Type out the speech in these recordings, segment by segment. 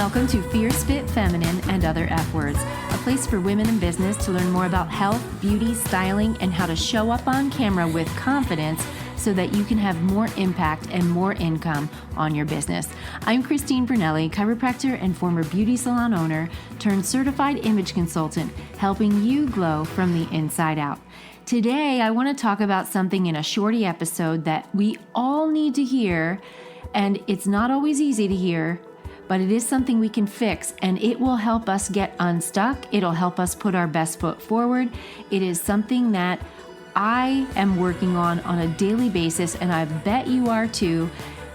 Welcome to Fierce Fit Feminine and Other F Words, a place for women in business to learn more about health, beauty, styling, and how to show up on camera with confidence so that you can have more impact and more income on your business. I'm Christine Brunelli, chiropractor and former beauty salon owner turned certified image consultant, helping you glow from the inside out. Today, I want to talk about something in a shorty episode that we all need to hear, and it's not always easy to hear, but it is something we can fix, and it will help us get unstuck. It'll help us put our best foot forward. It is something that I am working on a daily basis, and I bet you are too.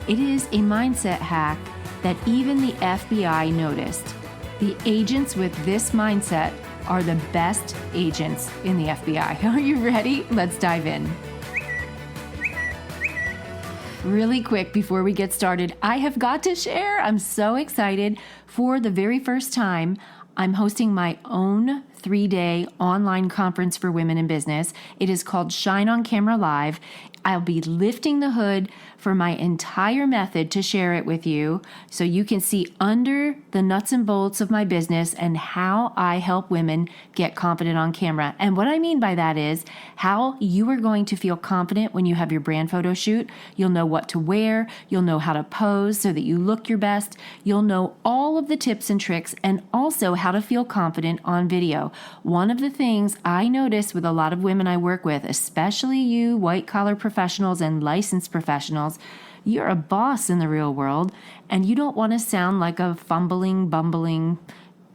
It is a mindset hack that even the FBI noticed. The agents with this mindset are the best agents in the FBI. Are you ready? Let's dive in. Really quick before we get started, I have got to share. I'm so excited. For the very first time, I'm hosting my own 3-day online conference for women in business. It is called Shine on Camera Live. I'll be lifting the hood for my entire method to share it with you so you can see under the nuts and bolts of my business and how I help women get confident on camera. And what I mean by that is how you are going to feel confident when you have your brand photo shoot. You'll know what to wear. You'll know how to pose so that you look your best. You'll know all of the tips and tricks and also how to feel confident on video. One of the things I notice with a lot of women I work with, especially you white-collar professionals and licensed professionals, you're a boss in the real world, and you don't want to sound like a fumbling, bumbling,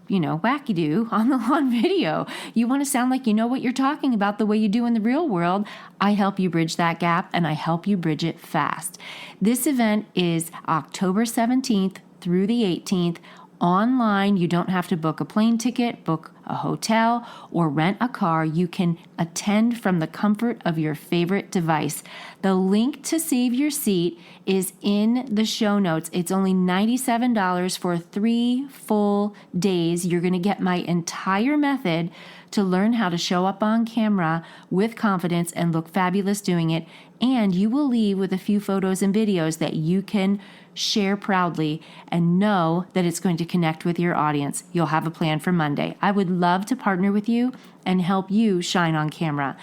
wacky-doo on video. You want to sound like you know what you're talking about the way you do in the real world. I help you bridge that gap, and I help you bridge it fast. This event is October 17th through the 18th. Online, you don't have to book a plane ticket, book a hotel, or rent a car. You can attend from the comfort of your favorite device. The link to save your seat is in the show notes. It's only $97 for 3 full days. You're going to get my entire method to learn how to show up on camera with confidence and look fabulous doing it. And you will leave with a few photos and videos that you can share proudly and know that it's going to connect with your audience. You'll have a plan for Monday. I would love to partner with you and help you shine on camera.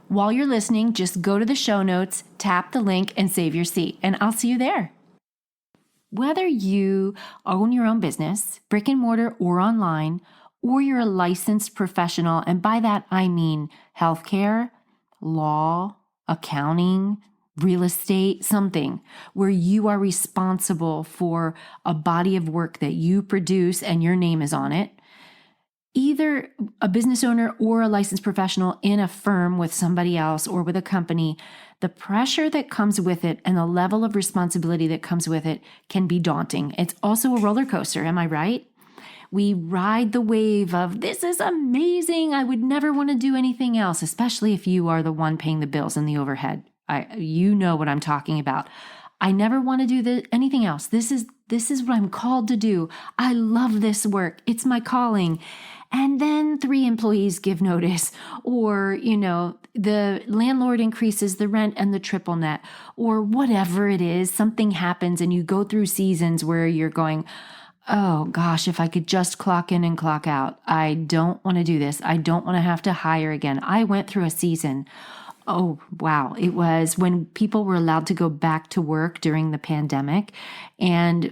While you're listening, just go to the show notes, tap the link, and save your seat, and I'll see you there. Whether you own your own business, brick and mortar or online, or you're a licensed professional, and by that I mean healthcare, law, accounting, real estate, something where you are responsible for a body of work that you produce and your name is on it. Either a business owner or a licensed professional in a firm with somebody else or with a company, the pressure that comes with it and the level of responsibility that comes with it can be daunting. It's also a roller coaster, am I right? We ride the wave of, this is amazing, I would never want to do anything else, especially if you are the one paying the bills and the overhead. You know what I'm talking about. I never want to do anything else. This is what I'm called to do. I love this work. It's my calling. And then 3 employees give notice, or, the landlord increases the rent and the triple net, or whatever it is, something happens and you go through seasons where you're going, oh gosh, if I could just clock in and clock out. I don't want to do this. I don't want to have to hire again. I went through a season. Oh, wow. It was when people were allowed to go back to work during the pandemic. And,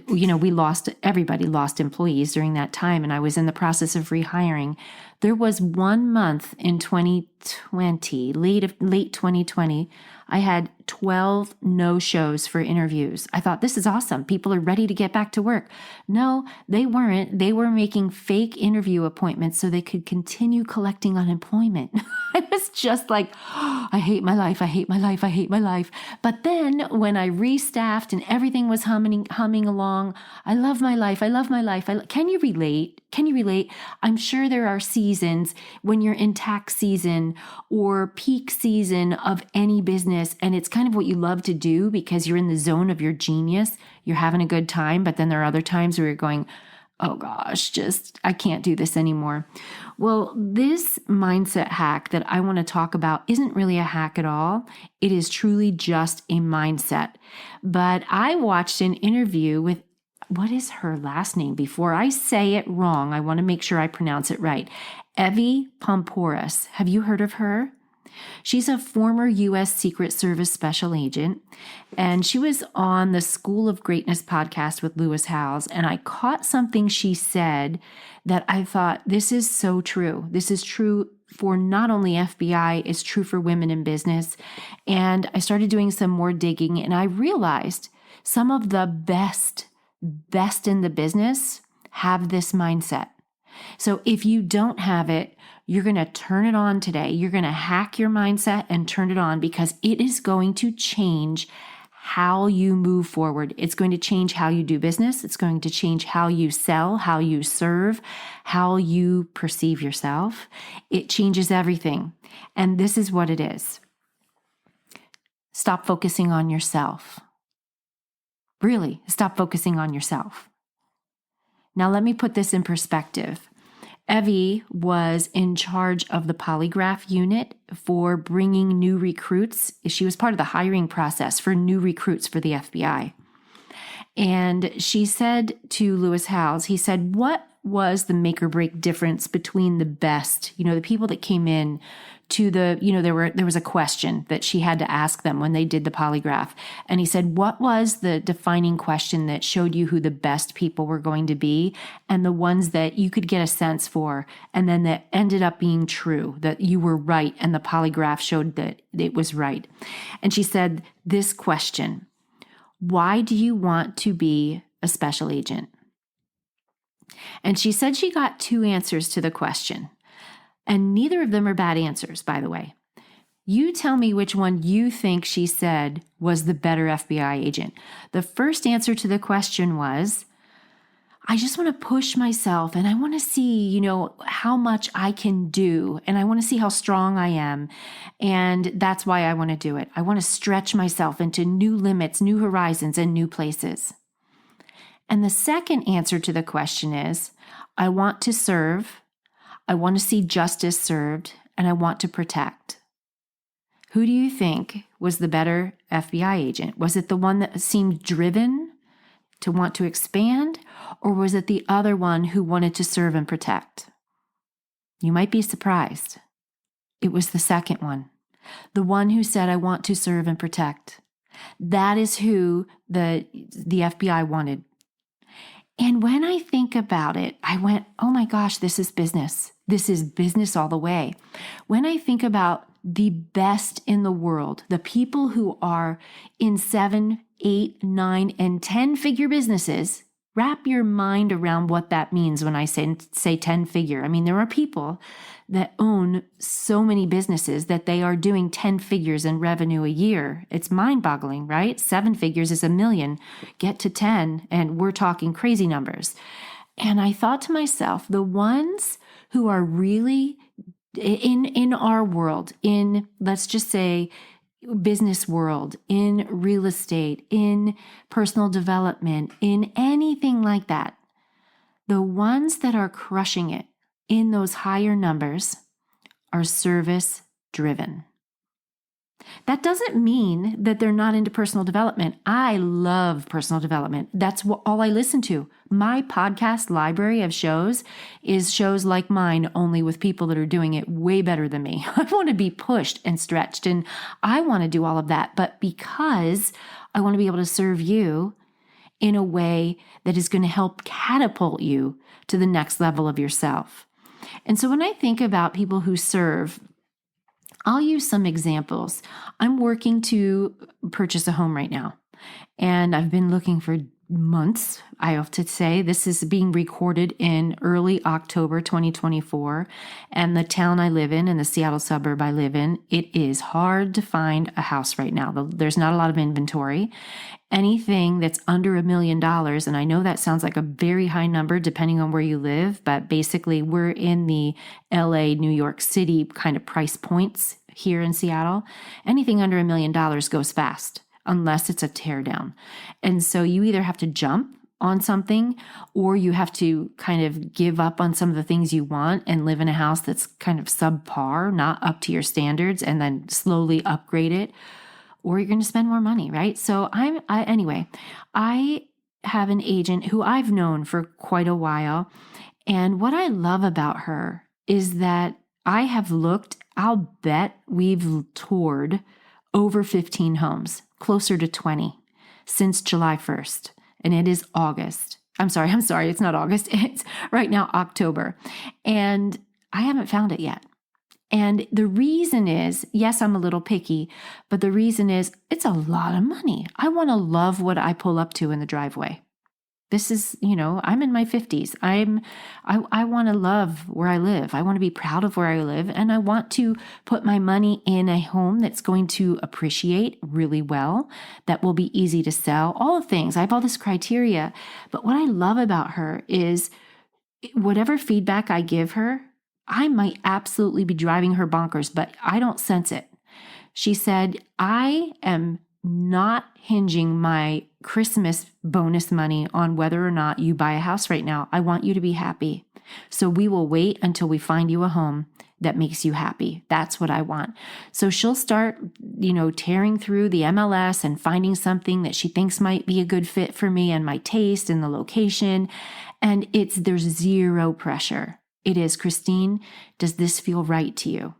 everybody lost employees during that time. And I was in the process of rehiring. There was 1 month in 2020, late 2020, I had 12 no-shows for interviews. I thought, this is awesome. People are ready to get back to work. No, they weren't. They were making fake interview appointments so they could continue collecting unemployment. I was just like, oh, I hate my life. I hate my life. I hate my life. But then when I restaffed and everything was humming along, I love my life. I love my life. Can you relate? Can you relate? I'm sure there are seasons when you're in tax season or peak season of any business, and it's kind of what you love to do because you're in the zone of your genius. You're having a good time, but then there are other times where you're going, oh gosh, I can't do this anymore. Well, this mindset hack that I want to talk about isn't really a hack at all. It is truly just a mindset. But I watched an interview with what is her last name? Before I say it wrong, I want to make sure I pronounce it right. Evie Pomporis. Have you heard of her? She's a former U.S. Secret Service special agent, and she was on the School of Greatness podcast with Lewis Howes, and I caught something she said that I thought, this is so true. This is true for not only FBI, it's true for women in business. And I started doing some more digging, and I realized some of the best in the business have this mindset. So if you don't have it, you're going to turn it on today. You're going to hack your mindset and turn it on, because it is going to change how you move forward. It's going to change how you do business. It's going to change how you sell, how you serve, how you perceive yourself. It changes everything. And this is what it is. Stop focusing on yourself. Really, stop focusing on yourself. Now, let me put this in perspective. Evie was in charge of the polygraph unit for bringing new recruits. She was part of the hiring process for new recruits for the FBI. And she said to Lewis Howes, he said, what was the make or break difference between the best, the people that came in to the, there was a question that she had to ask them when they did the polygraph. And he said, what was the defining question that showed you who the best people were going to be, and the ones that you could get a sense for, and then that ended up being true, that you were right, and the polygraph showed that it was right. And she said, this question: why do you want to be a special agent? And she said she got 2 answers to the question. And neither of them are bad answers, by the way. You tell me which one you think she said was the better FBI agent. The first answer to the question was, I just want to push myself, and I want to see, how much I can do, and I want to see how strong I am. And that's why I want to do it. I want to stretch myself into new limits, new horizons, and new places. And the second answer to the question is, I want to serve, I want to see justice served, and I want to protect. Who do you think was the better FBI agent? Was it the one that seemed driven to want to expand, or was it the other one who wanted to serve and protect? You might be surprised. It was the second one, the one who said, I want to serve and protect. That is who the FBI wanted. And when I think about it, I went, oh my gosh, this is business. This is business all the way. When I think about the best in the world, the people who are in 7, 8, 9, and 10-figure businesses, wrap your mind around what that means when I say 10-figure. I mean, there are people that own so many businesses that they are doing 10 figures in revenue a year. It's mind-boggling, right? 7 figures is $1 million. Get to 10, and we're talking crazy numbers. And I thought to myself, the ones who are really in our world, in, let's just say, business world, in real estate, in personal development, in anything like that, the ones that are crushing it in those higher numbers are service driven. That doesn't mean that they're not into personal development. I love personal development. That's all I listen to. My podcast library of shows is shows like mine, only with people that are doing it way better than me. I want to be pushed and stretched, and I want to do all of that. But because I want to be able to serve you in a way that is going to help catapult you to the next level of yourself. And so when I think about people who serve, I'll use some examples. I'm working to purchase a home right now, and I've been looking for months. I have to say, this is being recorded in early October 2024, and the town I live in and the Seattle suburb I live in, it is hard to find a house right now. There's not a lot of inventory. Anything that's under $1 million, and I know that sounds like a very high number depending on where you live, but basically we're in the LA, New York City kind of price points here in Seattle. Anything under $1 million goes fast, unless it's a teardown. And so you either have to jump on something, or you have to kind of give up on some of the things you want and live in a house that's kind of subpar, not up to your standards, and then slowly upgrade it, or you're going to spend more money, right? So I have an agent who I've known for quite a while. And what I love about her is that I have looked, I'll bet we've toured over 15 homes, closer to 20 since July 1st. And it is August. I'm sorry, it's not August. It's right now October. And I haven't found it yet. And the reason is, yes, I'm a little picky, but the reason is it's a lot of money. I want to love what I pull up to in the driveway. This is, I'm in my 50s. I want to love where I live. I want to be proud of where I live. And I want to put my money in a home that's going to appreciate really well, that will be easy to sell, all the things. I have all this criteria. But what I love about her is whatever feedback I give her, I might absolutely be driving her bonkers, but I don't sense it. She said, I am not hinging my Christmas bonus money on whether or not you buy a house right now. I want you to be happy. So we will wait until we find you a home that makes you happy. That's what I want. So she'll start, tearing through the MLS and finding something that she thinks might be a good fit for me and my taste and the location. And there's zero pressure. It is, Christine, does this feel right to you?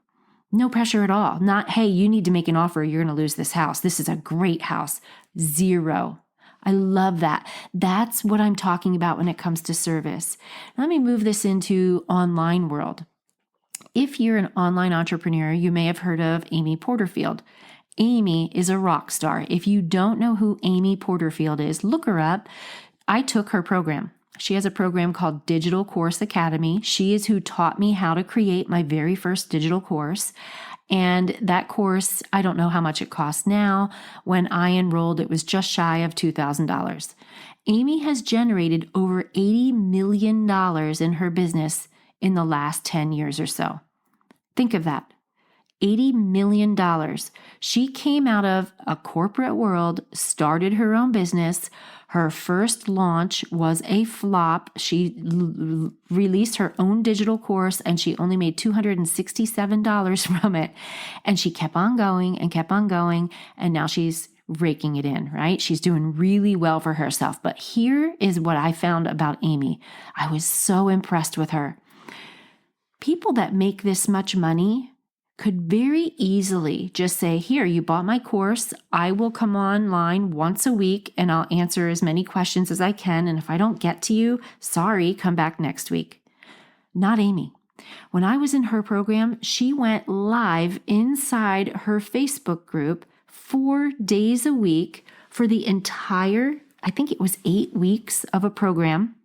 No pressure at all. Not, hey, you need to make an offer. You're going to lose this house. This is a great house. Zero. I love that. That's what I'm talking about when it comes to service. Let me move this into online world. If you're an online entrepreneur, you may have heard of Amy Porterfield. Amy is a rock star. If you don't know who Amy Porterfield is, look her up. I took her program. She has a program called Digital Course Academy. She is who taught me how to create my very first digital course. And that course, I don't know how much it costs now. When I enrolled, it was just shy of $2,000. Amy has generated over $80 million in her business in the last 10 years or so. Think of that. $80 million. She came out of a corporate world, started her own business. Her first launch was a flop. She released her own digital course and she only made $267 from it. And she kept on going and kept on going. And now she's raking it in, right? She's doing really well for herself. But here is what I found about Amy. I was so impressed with her. People that make this much money could very easily just say, here, you bought my course. I will come online once a week and I'll answer as many questions as I can. And if I don't get to you, sorry, come back next week. Not Amy. When I was in her program, she went live inside her Facebook group 4 days a week for the entire, I think it was 8 weeks of a program,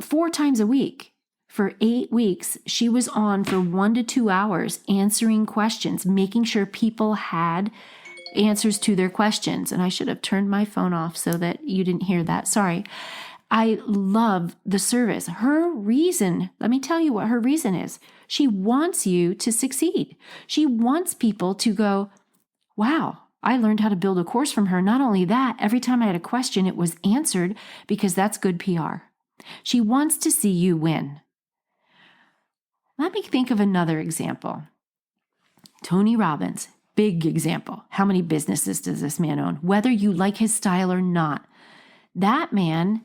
4 times a week. For 8 weeks, she was on for 1 to 2 hours answering questions, making sure people had answers to their questions. And I should have turned my phone off so that you didn't hear that. Sorry. I love the service. Her reason, let me tell you what her reason is. She wants you to succeed. She wants people to go, wow, I learned how to build a course from her. Not only that, every time I had a question, it was answered because that's good PR. She wants to see you win. Let me think of another example. Tony Robbins, big example. How many businesses does this man own? Whether you like his style or not, that man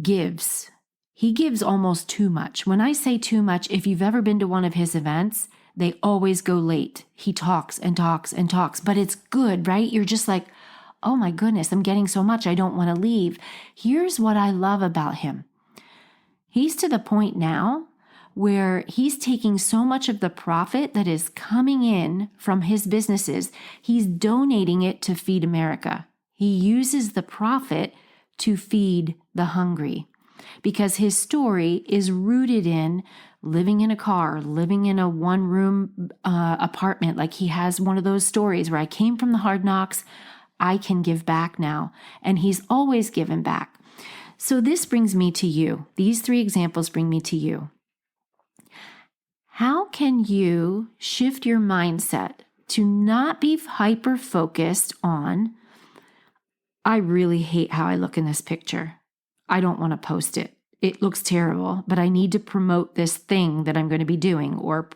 gives. He gives almost too much. When I say too much, if you've ever been to one of his events, they always go late. He talks and talks and talks, but it's good, right? You're just like, oh my goodness, I'm getting so much. I don't want to leave. Here's what I love about him. He's to the point now where he's taking so much of the profit that is coming in from his businesses, he's donating it to Feed America. He uses the profit to feed the hungry because his story is rooted in living in a car, living in a one-room apartment. Like he has one of those stories where I came from the hard knocks, I can give back now. And he's always given back. So this brings me to you. These 3 examples bring me to you. How can you shift your mindset to not be hyper-focused on, I really hate how I look in this picture. I don't want to post it. It looks terrible, but I need to promote this thing that I'm going to be doing or,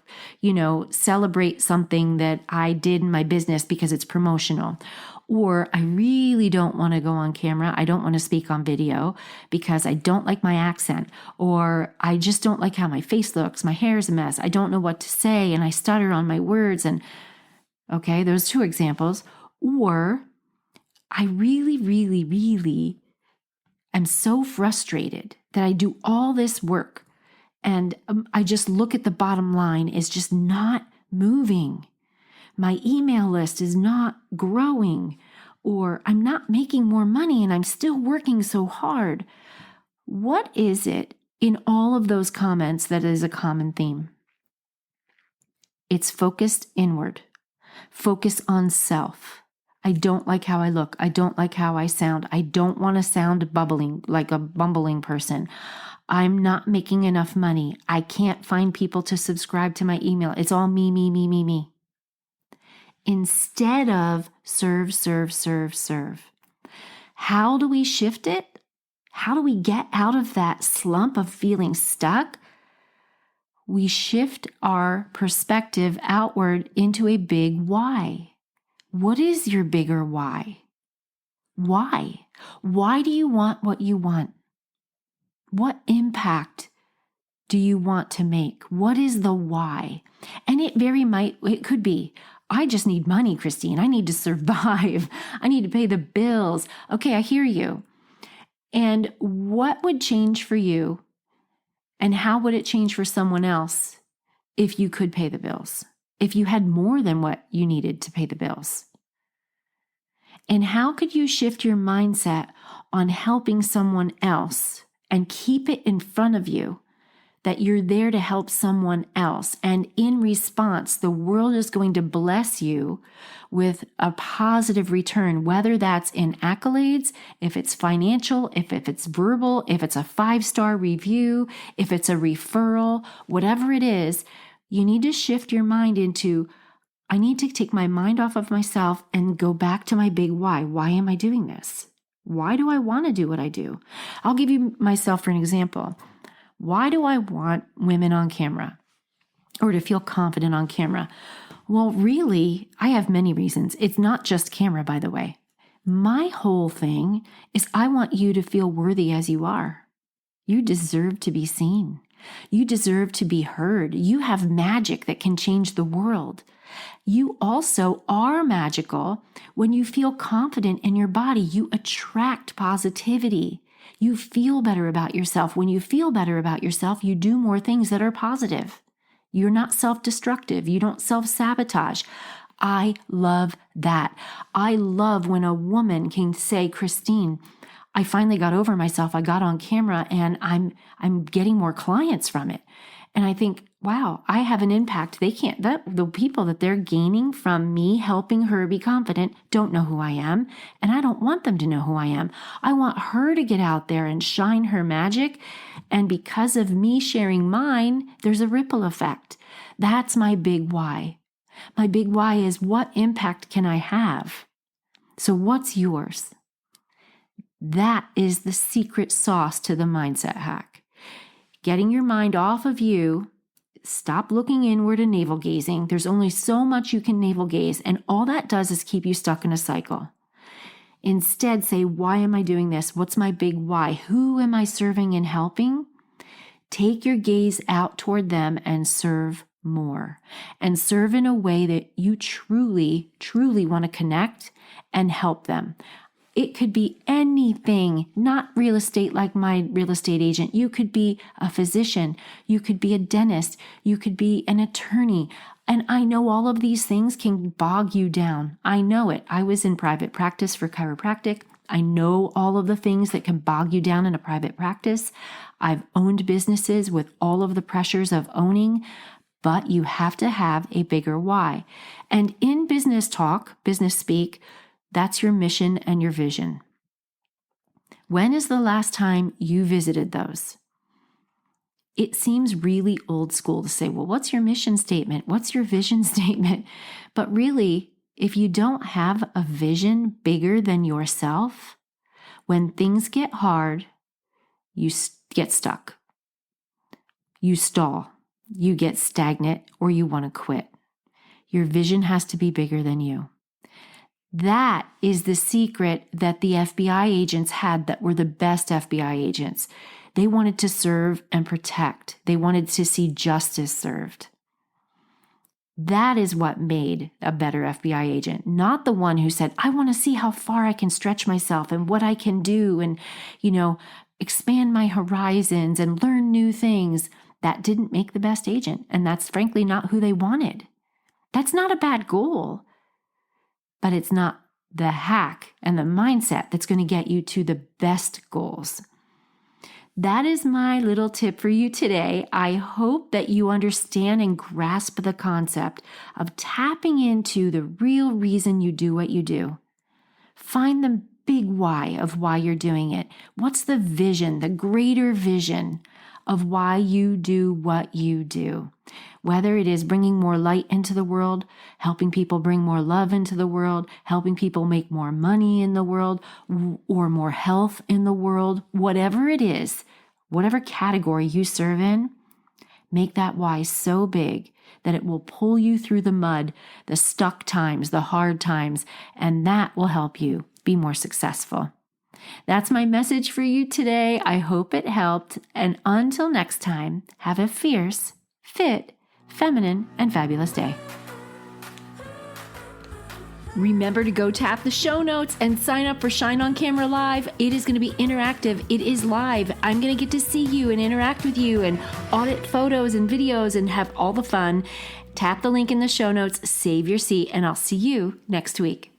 celebrate something that I did in my business because it's promotional. Or I really don't want to go on camera. I don't want to speak on video because I don't like my accent, or I just don't like how my face looks. My hair is a mess. I don't know what to say and I stutter on my words. And okay, those two examples. Or I really, really, really am so frustrated that I do all this work and I just look at the bottom line is just not moving. My email list is not growing, or I'm not making more money and I'm still working so hard. What is it in all of those comments that is a common theme? It's focused inward, focus on self. I don't like how I look. I don't like how I sound. I don't want to sound bubbling like a bumbling person. I'm not making enough money. I can't find people to subscribe to my email. It's all me, me, me, me, me. Instead of serve, serve, serve, serve. How do we shift it? How do we get out of that slump of feeling stuck? We shift our perspective outward into a big why. What is your bigger why? Why? Why do you want what you want? What impact do you want to make? What is the why? And it could be, I just need money, Christine. I need to survive. I need to pay the bills. Okay, I hear you. And what would change for you? And how would it change for someone else if you could pay the bills? If you had more than what you needed to pay the bills? And how could you shift your mindset on helping someone else and keep it in front of you that you're there to help someone else? And in response, the world is going to bless you with a positive return, whether that's in accolades, if it's financial, if it's verbal, if it's a 5-star review, if it's a referral, whatever it is. You need to shift your mind into, I need to take my mind off of myself and go back to my big why. Why am I doing this? Why do I want to do what I do? I'll give you myself for an example. Why do I want women on camera or to feel confident on camera? Well, really, I have many reasons. It's not just camera, by the way. My whole thing is I want you to feel worthy as you are. You deserve to be seen. You deserve to be heard. You have magic that can change the world. You also are magical. When you feel confident in your body, you attract positivity. You feel better about yourself. When you feel better about yourself, you do more things that are positive. You're not self-destructive. You don't self-sabotage. I love that. I love when a woman can say, Christine, I finally got over myself. I got on camera and I'm getting more clients from it. And I think, wow, I have an impact. The people that they're gaining from me helping her be confident don't know who I am. And I don't want them to know who I am. I want her to get out there and shine her magic. And because of me sharing mine, there's a ripple effect. That's my big why. My big why is, what impact can I have? So what's yours? That is the secret sauce to the mindset hack. Getting your mind off of you. Stop looking inward and navel gazing. There's only so much you can navel gaze, and all that does is keep you stuck in a cycle. Instead, say, why am I doing this? What's my big why? Who am I serving and helping? Take your gaze out toward them and serve more. And serve in a way that you truly, truly want to connect and help them. It could be anything, not real estate like my real estate agent. You could be a physician. You could be a dentist. You could be an attorney. And I know all of these things can bog you down. I know it. I was in private practice for chiropractic. I know all of the things that can bog you down in a private practice. I've owned businesses with all of the pressures of owning, but you have to have a bigger why. And in business talk, business speak, that's your mission and your vision. When is the last time you visited those? It seems really old school to say, well, what's your mission statement? What's your vision statement? But really, if you don't have a vision bigger than yourself, when things get hard, you get stuck. You stall. You get stagnant, or you want to quit. Your vision has to be bigger than you. That is the secret that the FBI agents had that were the best FBI agents. They wanted to serve and protect. They wanted to see justice served. That is what made a better FBI agent, not the one who said, I want to see how far I can stretch myself and what I can do and, expand my horizons and learn new things. That didn't make the best agent. And that's frankly not who they wanted. That's not a bad goal, but it's not the hack and the mindset that's going to get you to the best goals. That is my little tip for you today. I hope that you understand and grasp the concept of tapping into the real reason you do what you do. Find the big why of why you're doing it. What's the vision, the greater vision of why you do what you do? Whether it is bringing more light into the world, helping people bring more love into the world, helping people make more money in the world, or more health in the world, whatever it is, whatever category you serve in, make that why so big that it will pull you through the mud, the stuck times, the hard times, and that will help you be more successful. That's my message for you today. I hope it helped. And until next time, have a fierce, fit, feminine, and fabulous day. Remember to go tap the show notes and sign up for Shine on Camera Live. It is going to be interactive. It is live. I'm going to get to see you and interact with you and audit photos and videos and have all the fun. Tap the link in the show notes, save your seat, and I'll see you next week.